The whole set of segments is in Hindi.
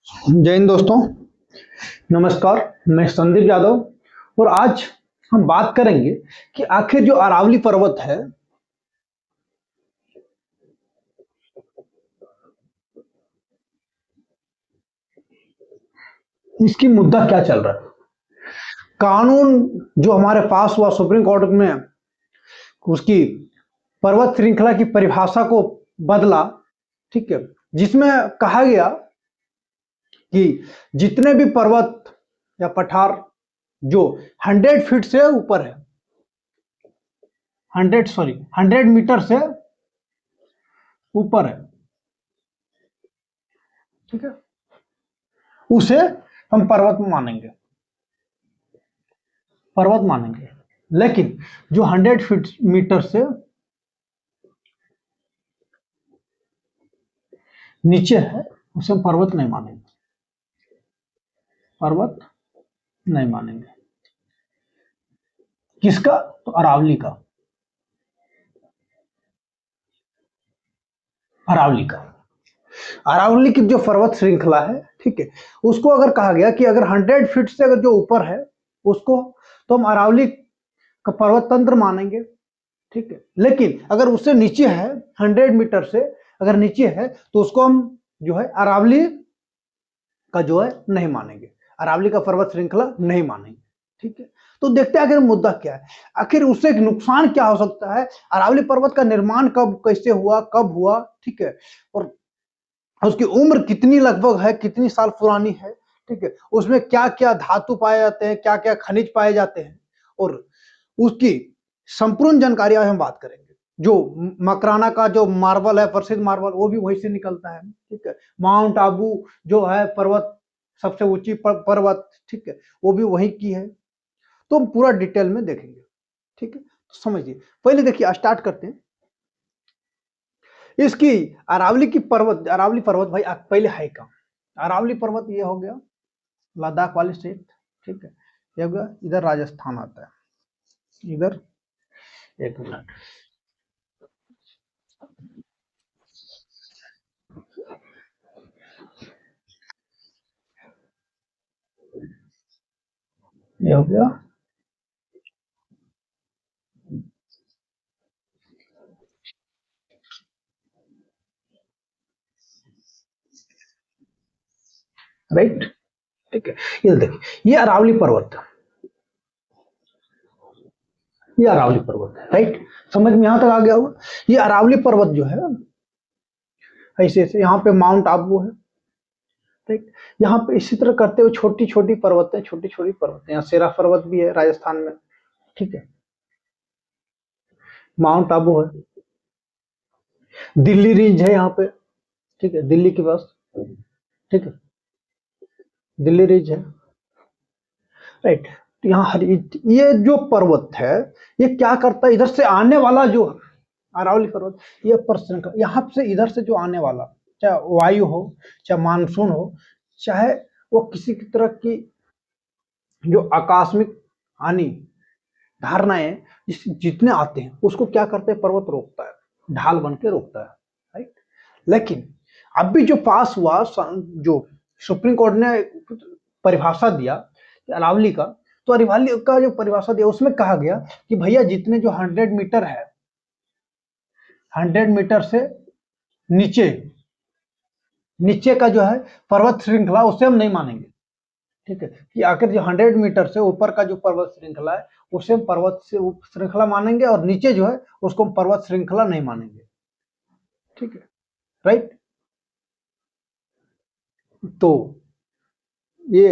जय हिंद दोस्तों, नमस्कार। मैं संदीप यादव और आज हम बात करेंगे कि आखिर जो अरावली पर्वत है इसकी मुद्दा क्या चल रहा है। कानून जो हमारे पास हुआ सुप्रीम कोर्ट में, उसकी पर्वत श्रृंखला की परिभाषा को बदला, ठीक है, जिसमें कहा गया कि जितने भी पर्वत या पठार जो 100 फीट से ऊपर है, 100 मीटर से ऊपर है, ठीक है, उसे हम पर्वत मानेंगे। लेकिन जो 100 मीटर से नीचे है उसे हम पर्वत नहीं मानेंगे। किसका? तो अरावली का। अरावली की जो पर्वत श्रृंखला है, ठीक है, उसको अगर कहा गया कि अगर 100 फीट से अगर जो ऊपर है उसको तो हम अरावली का पर्वत तंत्र मानेंगे, ठीक है। लेकिन अगर उससे नीचे है, 100 मीटर से अगर नीचे है तो उसको हम जो है अरावली का जो है नहीं मानेंगे, अरावली का पर्वत श्रृंखला नहीं मानेंगे, ठीक है। तो देखते हैं आखिर मुद्दा क्या है, आखिर उससे नुकसान क्या हो सकता है, अरावली पर्वत का निर्माण कब कैसे हुआ, कब हुआ, ठीक है, और उसकी उम्र कितनी लगभग है, कितनी साल पुरानी है, ठीक है, उसमें क्या क्या धातु पाए जाते हैं, क्या क्या खनिज पाए जाते हैं, और उसकी संपूर्ण जानकारी आज हम बात करेंगे। जो मकराना का जो मार्बल है, प्रसिद्ध मार्बल, वो भी वहीं से निकलता है, ठीक है। माउंट आबू जो है पर्वत, सबसे ऊंची पर्वत, ठीक है, वो भी वहीं की है। तो हम पूरा डिटेल में देखेंगे, ठीक है। तो समझिए, पहले देखिए, स्टार्ट करते हैं इसकी अरावली पर्वत भाई पहले है कहाँ। अरावली पर्वत ये हो गया लद्दाख वाली स्टेट, ठीक है, ये हो गया इधर राजस्थान आता है, इधर, एक मिनट, ये हो गया, राइट, ठीक है। ये देखिए, ये अरावली पर्वत, ये अरावली पर्वत है, राइट। समझ में यहां तक आ गया होगा। ये अरावली पर्वत जो है ऐसे ऐसे, यहाँ पे माउंट आबू है, राइट। यहाँ पे इसी तरह करते हुए छोटी छोटी पर्वतें, छोटी छोटी पर्वतें, यहाँ सेरा पर्वत भी है राजस्थान में, ठीक है, माउंट आबू है, दिल्ली रेंज है यहाँ पे, ठीक है, दिल्ली के पास, ठीक है, दिल्ली रेंज है, राइट। तो यहाँ ये जो पर्वत है, ये क्या करता है, इधर से आने वाला जो अरावली पर्वत, ये पर यहाँ से इधर से जो आने वाला, चाहे वायु हो, चाहे मानसून हो, चाहे वो किसी की तरह की जो आकस्मिक हानि धारणाएं जितने आते हैं, उसको क्या करते हैं, पर्वत रोकता है, ढाल बन के रोकता है, राइट। लेकिन अभी जो पास हुआ, जो सुप्रीम कोर्ट ने परिभाषा दिया अरावली का, तो अरावली का जो परिभाषा दिया उसमें कहा गया कि भैया जितने जो 100 मीटर है, 100 मीटर से नीचे नीचे का जो है पर्वत श्रृंखला, उसे हम नहीं मानेंगे, ठीक है। कि आखिर जो 100 मीटर से ऊपर का जो पर्वत श्रृंखला है उसे हम पर्वत से श्रृंखला मानेंगे, और नीचे जो है उसको हम पर्वत श्रृंखला नहीं मानेंगे, ठीक है, राइट। तो ये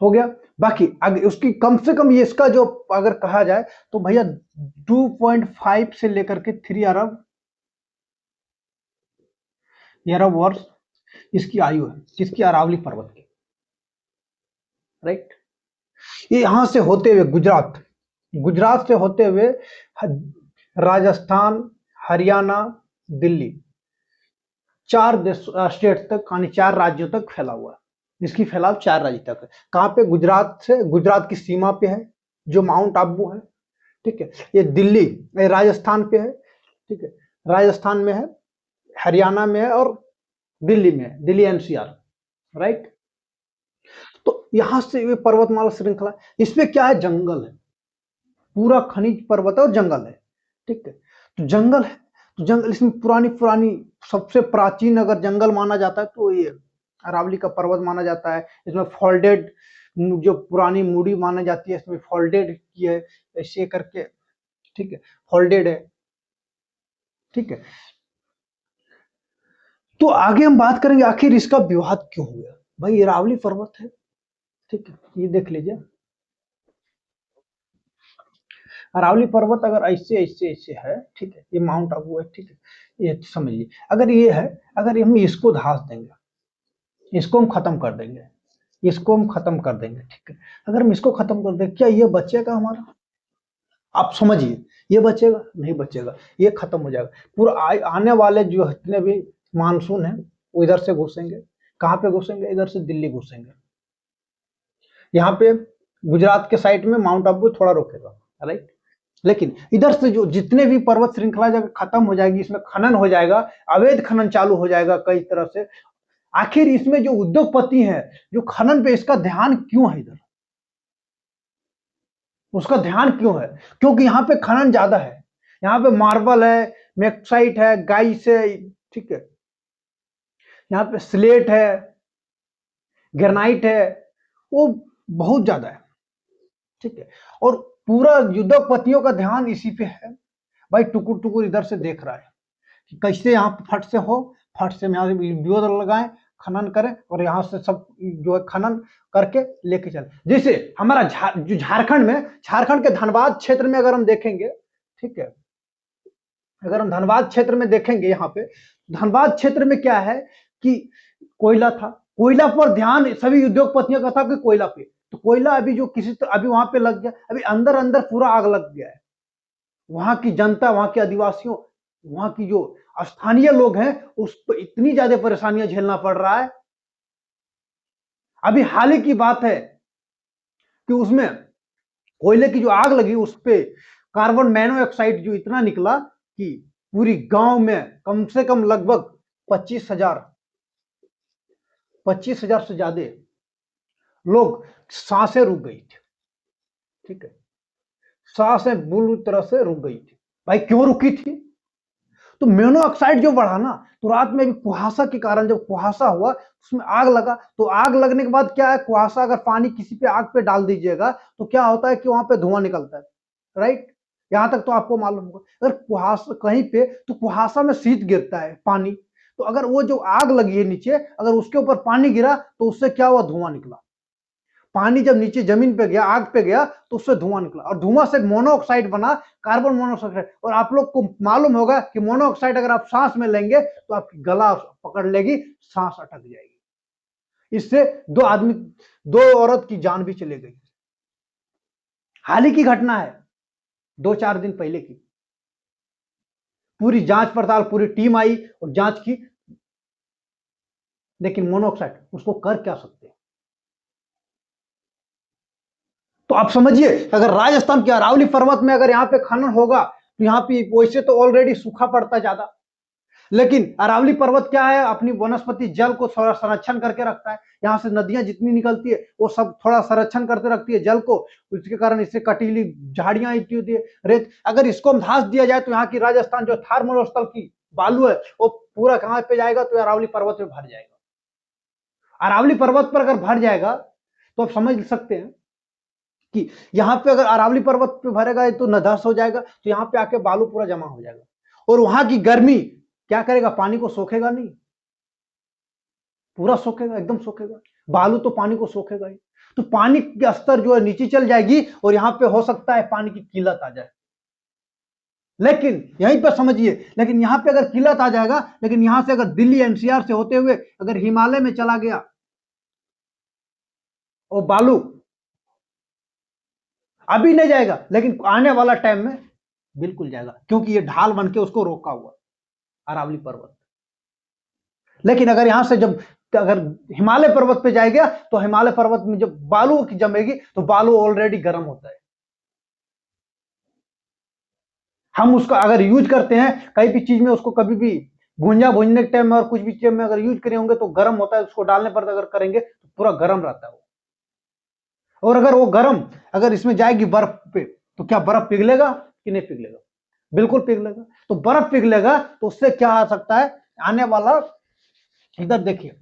हो गया। बाकी अगर उसकी कम से कम, ये इसका जो अगर कहा जाए तो भैया 2.5 से लेकर के 3 अरब वर्ष इसकी आयु है, किसकी, अरावली पर्वत की, राइट। ये यहां से होते हुए गुजरात से होते हुए राजस्थान, हरियाणा, दिल्ली, 4 स्टेट तक, यानी 4 राज्यों तक फैला हुआ है। इसकी फैलाव 4 राज्य तक है। कहां पे? गुजरात से, गुजरात की सीमा पे है जो माउंट आबू है, ठीक है। ये दिल्ली, राजस्थान पे है, ठीक है, राजस्थान में है, हरियाणा में है, और दिल्ली में है, दिल्ली एनसीआर, राइट। तो यहां से ये पर्वतमाला श्रृंखला, इसमें क्या है, जंगल है, पूरा खनिज पर्वत है और जंगल है, ठीक है। तो जंगल है, तो जंगल, इसमें पुरानी पुरानी सबसे प्राचीन अगर जंगल माना जाता है तो ये अरावली का पर्वत माना जाता है। इसमें फोल्डेड जो पुरानी मूडी माना जाती है, इसमें फोल्डेड की है ऐसे करके, ठीक है, फोल्डेड है, ठीक है। तो आगे हम बात करेंगे आखिर इसका विवाद क्यों हुआ। भाई अरावली पर्वत है, ठीक है, ये देख लीजिए, अरावली पर्वत अगर ऐसे ऐसे ऐसे है, ठीक है, ये माउंट आबू है, ठीक है, ये समझिए, अगर ये है, अगर हम इसको धास देंगे, इसको हम खत्म कर देंगे, इसको हम खत्म कर देंगे, ठीक है, अगर हम इसको खत्म कर दें, क्या ये बचेगा हमारा, आप समझिए, ये बचेगा नहीं बचेगा, ये खत्म हो जाएगा पूरा। आने वाले जो जितने भी मानसून है वो इधर से घुसेंगे, कहाँ पे घुसेंगे, इधर से दिल्ली घुसेंगे, यहाँ पे गुजरात के साइड में माउंट आबू थोड़ा रोकेगा, राइट। लेकिन इधर से जो जितने भी पर्वत श्रृंखला जब खत्म हो जाएगी, इसमें खनन हो जाएगा, अवैध खनन चालू हो जाएगा कई तरह से। आखिर इसमें जो उद्योगपति हैं जो खनन पे, इसका ध्यान क्यों है इधर, उसका ध्यान क्यों है, क्योंकि यहाँ पे खनन ज्यादा है, यहाँ पे मार्बल है, मैक्साइट है, गाइस है, ठीक है, यहाँ पे स्लेट है, ग्रेनाइट है, वो बहुत ज्यादा है, ठीक है। और पूरा उद्योगपतियों का ध्यान इसी पे है, भाई टुकुर टुकुर इधर से देख रहा है कि कैसे यहाँ पे फट से हो, फट से यहाँ से वीडियो लगाएं, खनन करें और यहाँ से सब जो है खनन करके लेके चले। जैसे हमारा जो झारखंड में, झारखंड के धनबाद क्षेत्र में अगर हम देखेंगे, ठीक है, अगर हम धनबाद क्षेत्र में देखेंगे, यहाँ पे धनबाद क्षेत्र में क्या है कि कोयला था, कोयला पर ध्यान सभी उद्योगपतियों का था कि कोयला पे, तो कोयला अभी जो किसी तरह अभी वहां पे लग गया, अभी अंदर अंदर पूरा आग लग गया है, वहां की जनता, वहां के आदिवासियों, वहां की जो स्थानीय लोग हैं, उस पर इतनी ज्यादा परेशानियां झेलना पड़ रहा है। अभी हाल ही की बात है कि उसमें कोयले की जो आग लगी, उस पे कार्बन मोनोऑक्साइड जो इतना निकला कि पूरी गांव में कम से कम लगभग 25,000 से ज्यादा लोग सांसें रुक गई थी, ठीक है, सांसें बुरी तरह से रुक गई थी। भाई क्यों रुकी थी, तो मोनोऑक्साइड जो बढ़ा ना, तो रात में भी कुहासा के कारण, जब कुहासा हुआ उसमें आग लगा, तो आग लगने के बाद क्या है, कुहासा अगर पानी किसी पे आग पे डाल दीजिएगा तो क्या होता है कि वहां पे धुआं निकलता है, राइट। यहां तक तो आपको मालूम होगा, अगर कुहासा कहीं पे, तो कुहासा में शीत गिरता है पानी, तो अगर वो जो आग लगी है नीचे, अगर उसके ऊपर पानी गिरा तो उससे क्या हुआ, धुआं निकला। पानी जब नीचे जमीन पे गया, आग पे गया, तो उससे धुआं निकला, और धुआं से मोनोऑक्साइड बना, कार्बन मोनोऑक्साइड। और आप लोग को मालूम होगा कि मोनोऑक्साइड अगर आप सांस में लेंगे तो आपकी गला पकड़ लेगी, सांस अटक जाएगी, इससे दो औरत की जान भी चली गई। हाल ही की घटना है, 2-4 दिन पहले की, पूरी जांच पड़ताल, पूरी टीम आई और जांच की, लेकिन मोनोऑक्साइड, उसको कर क्या सकते हैं। तो आप समझिए, अगर राजस्थान के अरावली पर्वत में अगर यहाँ पे खनन होगा, तो यहाँ पे वैसे तो ऑलरेडी सूखा पड़ता ज्यादा, लेकिन अरावली पर्वत क्या है, अपनी वनस्पति जल को थोड़ा संरक्षण करके रखता है, यहाँ से नदियां जितनी निकलती है वो सब थोड़ा संरक्षण करते रखती है जल को, उसके कारण इससे कटीली झाड़ियां इतनी होती है, रेत, अगर इसको हम धास दिया जाए तो यहाँ की राजस्थान जो थार स्थल की बालू है वो पूरा कहां पे जाएगा, तो अरावली पर्वत में भर जाएगा। अरावली पर्वत पर अगर भर जाएगा तो आप समझ सकते हैं कि यहाँ पे अगर अरावली पर्वत पे भरेगा तो नधस हो जाएगा, तो यहाँ पे आके बालू पूरा जमा हो जाएगा, और वहां की गर्मी क्या करेगा, पानी को सोखेगा नहीं, पूरा सोखेगा, एकदम सोखेगा, बालू तो पानी को सोखेगा ही, तो पानी का स्तर जो है नीचे चल जाएगी, और यहाँ पे हो सकता है पानी की किल्लत आ जाए। लेकिन यहीं पर समझिए, लेकिन यहाँ पे अगर किल्लत आ जाएगा, लेकिन यहां से अगर दिल्ली एनसीआर से होते हुए अगर हिमालय में चला गया और बालू, अभी नहीं जाएगा लेकिन आने वाला टाइम में बिल्कुल जाएगा, क्योंकि ये ढाल बन के उसको रोका हुआ अरावली पर्वत। लेकिन अगर यहां से जब अगर हिमालय पर्वत पे जाएगा, तो हिमालय पर्वत में जब बालू की जमेगी तो बालू ऑलरेडी गर्म होता है, हम उसको अगर यूज करते हैं कहीं भी चीज में, उसको कभी भी भूनने के टाइम में और कुछ भी चीज में अगर यूज करे होंगे तो गर्म होता है, उसको डालने पर अगर करेंगे तो पूरा गर्म रहता है वो, और अगर वो गर्म अगर इसमें जाएगी बर्फ पे, तो क्या बर्फ पिघलेगा कि नहीं पिघलेगा? बिल्कुल पिघलेगा। तो बर्फ पिघलेगा तो उससे क्या आ सकता है आने वाला, इधर देखिए,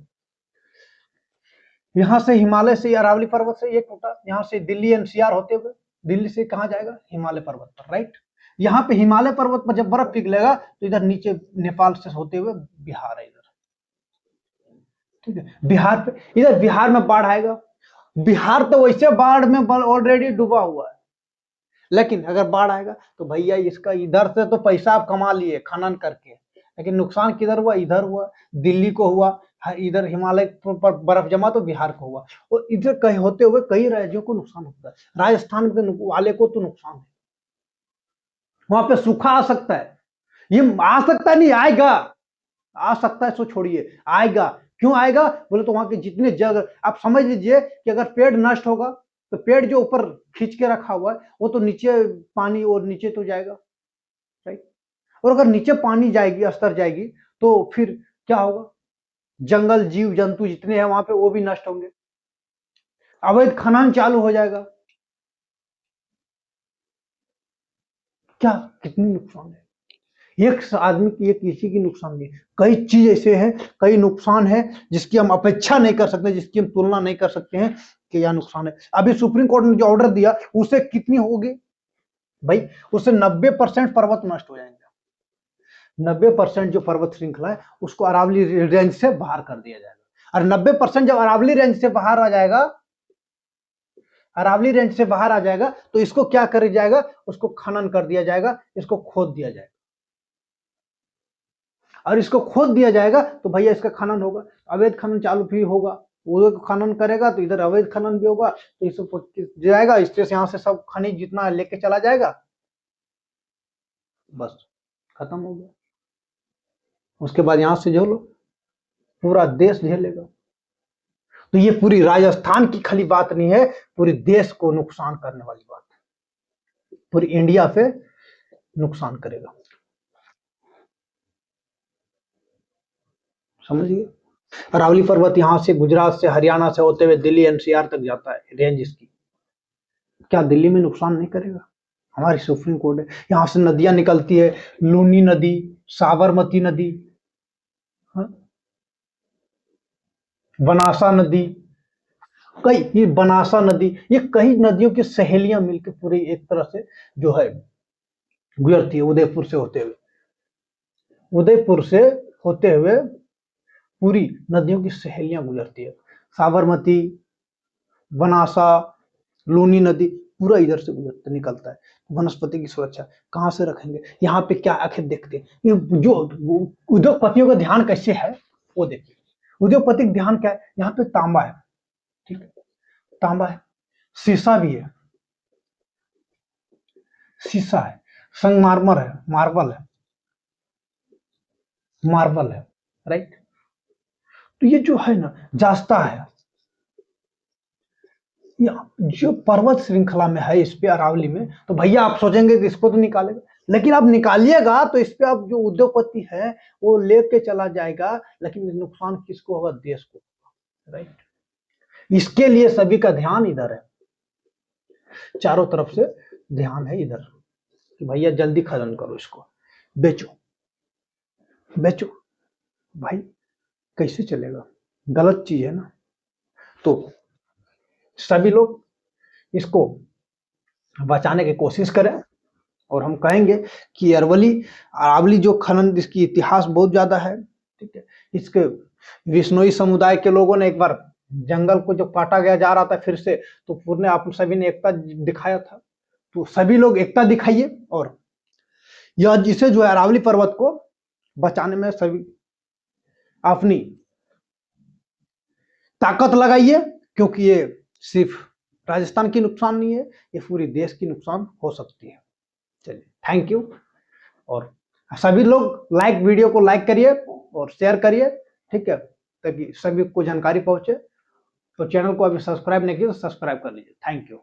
यहां से हिमालय से अरावली पर्वत से ये टूटा, यहां से दिल्ली एनसीआर होते हुए दिल्ली से कहां जाएगा? हिमालय पर्वत पर, राइट। यहाँ पे हिमालय पर्वत पर जब बर्फ पिघलेगा तो इधर नीचे नेपाल से होते हुए बिहार है इधर, ठीक है। बिहार पे, इधर बिहार में बाढ़ आएगा। बिहार तो वैसे बाढ़ में ऑलरेडी डूबा हुआ है, लेकिन अगर बाढ़ आएगा तो भैया इसका इधर से तो पैसा आप कमा लिए खनन करके, लेकिन नुकसान किधर हुआ? इधर हुआ, दिल्ली को हुआ, इधर हिमालय पर बर्फ जमा तो बिहार को हुआ, और इधर कहीं होते हुए कई राज्यों को नुकसान होता है। राजस्थान के वाले को तो नुकसान है, वहां पे सूखा आ सकता है। ये आ सकता नहीं, आएगा, आ सकता है सो छोड़िए, आएगा। क्यों आएगा बोले तो वहां के जितने जगह, आप समझ लीजिए कि अगर पेड़ नष्ट होगा तो पेड़ जो ऊपर खींच के रखा हुआ है वो तो नीचे पानी और नीचे तो जाएगा, राइट। और अगर नीचे पानी जाएगी, स्तर जाएगी, तो फिर क्या होगा? जंगल जीव जंतु जितने हैं वहां पे वो भी नष्ट होंगे, अवैध खनन चालू हो जाएगा। क्या कितनी नुकसान है? एक आदमी की, एक किसी की नुकसान नहीं, कई चीज ऐसे हैं, कई नुकसान है जिसकी हम अपेक्षा नहीं कर सकते, जिसकी हम तुलना नहीं कर सकते हैं कि यह नुकसान है। अभी सुप्रीम कोर्ट ने जो ऑर्डर दिया उससे कितनी होगी भाई? उससे 90% पर्वत नष्ट हो जाएंगे। 90% जो पर्वत श्रृंखला है उसको अरावली रेंज से बाहर कर दिया जाएगा। और 90% जब अरावली रेंज से बाहर आ जाएगा, अरावली रेंज से बाहर आ जाएगा तो इसको क्या कर जाएगा? उसको खनन कर दिया जाएगा, इसको खोद दिया जाएगा। और इसको खोद दिया जाएगा तो भैया इसका खनन होगा, अवैध खनन चालू भी होगा। वो खनन करेगा तो इधर अवैध खनन भी होगा, तो इसको जाएगा, इससे यहाँ से सब खनिज जितना लेके चला जाएगा, बस खत्म हो गया। उसके बाद यहां से झेलो, पूरा देश झेलेगा। तो ये पूरी राजस्थान की खाली बात नहीं है, पूरे देश को नुकसान करने वाली बात है, पूरी इंडिया पे नुकसान करेगा, समझिए। अरावली पर्वत यहां से गुजरात से हरियाणा से होते हुए दिल्ली एनसीआर तक जाता है, रेंज इसकी। क्या दिल्ली में नुकसान नहीं करेगा? हमारी सुप्रीम कोर्ट है। यहां से नदियां निकलती है, लूनी नदी, साबरमती नदी, हाँ? बनासा नदी, कई, ये बनासा नदी, ये कई नदियों की सहेलियां मिलकर पूरी एक तरह से जो है गुजरती है, उदयपुर से होते हुए, उदयपुर से होते हुए पूरी नदियों की सहेलियां गुजरती है। साबरमती, बनासा, लूनी नदी पूरा इधर से गुजरता निकलता है। वनस्पति की सुरक्षा कहां से रखेंगे? यहाँ पे क्या आखिर देखते हैं, ये जो उद्योगपतियों का ध्यान कैसे है वो देखिए। उद्योगपति का ध्यान क्या है? यहाँ पे तांबा है, ठीक है, तांबा है, शीशा भी है, शीशा है, संगमारमर है, मार्बल है, मार्बल है, राइट। तो ये जो है ना जास्ता है, जो पर्वत श्रृंखला में है इस पे अरावली में, तो भैया आप सोचेंगे कि इसको तो निकालेगा, लेकिन आप निकालिएगा तो इस पे आप जो उद्योगपति है वो लेके चला जाएगा, लेकिन नुकसान किसको होगा? देश को, राइट। इसके लिए सभी का ध्यान इधर है, चारों तरफ से ध्यान है इधर कि भैया जल्दी खनन करो, इसको बेचो, बेचो। भाई कैसे चलेगा? गलत चीज है ना। तो सभी लोग इसको बचाने की कोशिश करें, और हम कहेंगे कि अरावली जो खनन, इसकी इतिहास बहुत ज्यादा है, ठीक है। इसके विश्नोई समुदाय के लोगों ने एक बार जंगल को जो काटा गया जा रहा था फिर से, तो पूरे आप सभी ने एकता दिखाया था, तो सभी लोग एकता दिखाइए, और यह जिसे जो है अरावली पर्वत को बचाने में सभी अपनी ताकत लगाइए, क्योंकि ये सिर्फ राजस्थान की नुकसान नहीं है, ये पूरी देश की नुकसान हो सकती है। चलिए, थैंक यू। और सभी लोग वीडियो को लाइक करिए और शेयर करिए, ठीक है, ताकि सभी को जानकारी पहुंचे। तो चैनल को अभी सब्सक्राइब नहीं किया तो सब्सक्राइब कर लीजिए। Thank you.